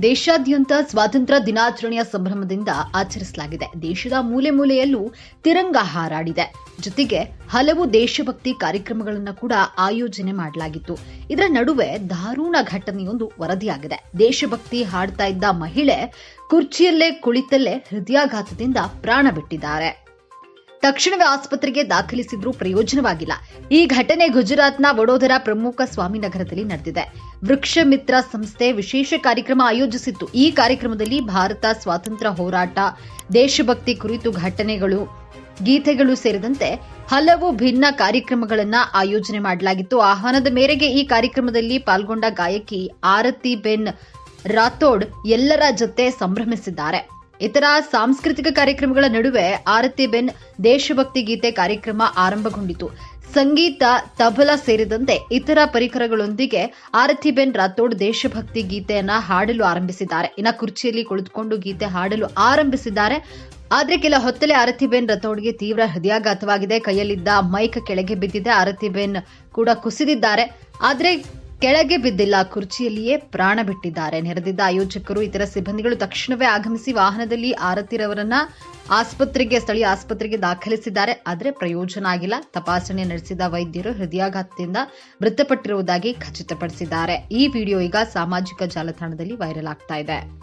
ದೇಶಾದ್ಯಂತ ಸ್ವಾತಂತ್ರ್ಯ ದಿನಾಚರಣೆಯ ಸಂಭ್ರಮದಿಂದ ಆಚರಿಸಲಾಗಿದೆ. ದೇಶದ ಮೂಲೆ ಮೂಲೆಯಲ್ಲೂ ತಿರಂಗ ಹಾರಾಡಿದೆ. ಜೊತೆಗೆ ಹಲವು ದೇಶಭಕ್ತಿ ಕಾರ್ಯಕ್ರಮಗಳನ್ನು ಕೂಡ ಆಯೋಜನೆ ಮಾಡಲಾಗಿತ್ತು. ಇದರ ನಡುವೆ ದಾರುಣ ಘಟನೆಯೊಂದು ವರದಿಯಾಗಿದೆ. ದೇಶಭಕ್ತಿ ಹಾಡ್ತಾ ಇದ್ದ ಮಹಿಳೆ ಕುರ್ಚಿಯಲ್ಲೇ ಕುಳಿತಲ್ಲೇ ಹೃದಯಾಘಾತದಿಂದ ಪ್ರಾಣ ಬಿಟ್ಟಿದ್ದಾರೆ. ತಕ್ಷಣವೇ ಆಸ್ಪತ್ರೆಗೆ ದಾಖಲಿಸಿದ್ರೂ ಪ್ರಯೋಜನವಾಗಿಲ್ಲ. ಈ ಘಟನೆ ಗುಜರಾತ್ನ ವಡೋದರಾ ಪ್ರಮುಖ ಸ್ವಾಮಿನಗರದಲ್ಲಿ ನಡೆದಿದೆ. ವೃಕ್ಷ ಮಿತ್ರ ಸಂಸ್ಥೆ ವಿಶೇಷ ಕಾರ್ಯಕ್ರಮ ಆಯೋಜಿಸಿತ್ತು. ಈ ಕಾರ್ಯಕ್ರಮದಲ್ಲಿ ಭಾರತ ಸ್ವಾತಂತ್ರ್ಯ ಹೋರಾಟ, ದೇಶಭಕ್ತಿ ಕುರಿತು ಘಟನೆಗಳು, ಗೀತೆಗಳು ಸೇರಿದಂತೆ ಹಲವು ಭಿನ್ನ ಕಾರ್ಯಕ್ರಮಗಳನ್ನು ಆಯೋಜನೆ ಮಾಡಲಾಗಿತ್ತು. ಆಹ್ವಾನದ ಮೇರೆಗೆ ಈ ಕಾರ್ಯಕ್ರಮದಲ್ಲಿ ಪಾಲ್ಗೊಂಡ ಗಾಯಕಿ ಆರತಿ ಬೆನ್ ರಾಥೋಡ್ ಎಲ್ಲರ ಜೊತೆ ಸಂಭ್ರಮಿಸಿದ್ದಾರೆ. ಇತರ ಸಾಂಸ್ಕೃತಿಕ ಕಾರ್ಯಕ್ರಮಗಳ ನಡುವೆ ಆರತಿ ಬೆನ್ ದೇಶಭಕ್ತಿ ಗೀತೆ ಕಾರ್ಯಕ್ರಮ ಆರಂಭಗೊಂಡಿತು. ಸಂಗೀತ, ತಬಲಾ ಸೇರಿದಂತೆ ಇತರ ಪರಿಕರಗಳೊಂದಿಗೆ ಆರತಿ ಬೆನ್ ರಾಥೋಡ್ ದೇಶಭಕ್ತಿ ಗೀತೆಯನ್ನ ಹಾಡಲು ಆರಂಭಿಸಿದ್ದಾರೆ. ಕುರ್ಚಿಯಲ್ಲಿ ಕುಳಿತುಕೊಂಡು ಗೀತೆ ಹಾಡಲು ಆರಂಭಿಸಿದ್ದಾರೆ. ಆದ್ರೆ ಕೆಲ ಹೊತ್ತಲೇ ಆರತಿ ಬೆನ್ ರಾಥೋಡ್ಗೆ ತೀವ್ರ ಹೃದಯಾಘಾತವಾಗಿದೆ. ಕೈಯಲ್ಲಿದ್ದ ಮೈಕ್ ಕೆಳಗೆ ಬಿದ್ದಿದೆ. ಆರತಿ ಬೆನ್ ಕೂಡ ಕುಸಿದಿದ್ದಾರೆ. ಆದ್ರೆ ಕೆಳಗೆ ಬಿದ್ದಿಲ್ಲ, ಕುರ್ಚಿಯಲ್ಲಿಯೇ ಪ್ರಾಣ ಬಿಟ್ಟಿದ್ದಾರೆ. ನೆರೆದಿದ್ದ ಆಯೋಜಕರು, ಇತರ ಸಿಬ್ಬಂದಿಗಳು ತಕ್ಷಣವೇ ಆಗಮಿಸಿ ವಾಹನದಲ್ಲಿ ಆರತಿರವರನ್ನ ಸ್ಥಳೀಯ ಆಸ್ಪತ್ರೆಗೆ ದಾಖಲಿಸಿದ್ದಾರೆ. ಆದರೆ ಪ್ರಯೋಜನ ಆಗಿಲ್ಲ. ತಪಾಸಣೆ ನಡೆಸಿದ ವೈದ್ಯರು ಹೃದಯಾಘಾತದಿಂದ ಮೃತಪಟ್ಟಿರುವುದಾಗಿ ಖಚಿತಪಡಿಸಿದ್ದಾರೆ. ಈ ವಿಡಿಯೋ ಈಗ ಸಾಮಾಜಿಕ ಜಾಲತಾಣದಲ್ಲಿ ವೈರಲ್ ಆಗ್ತಾ ಇದೆ.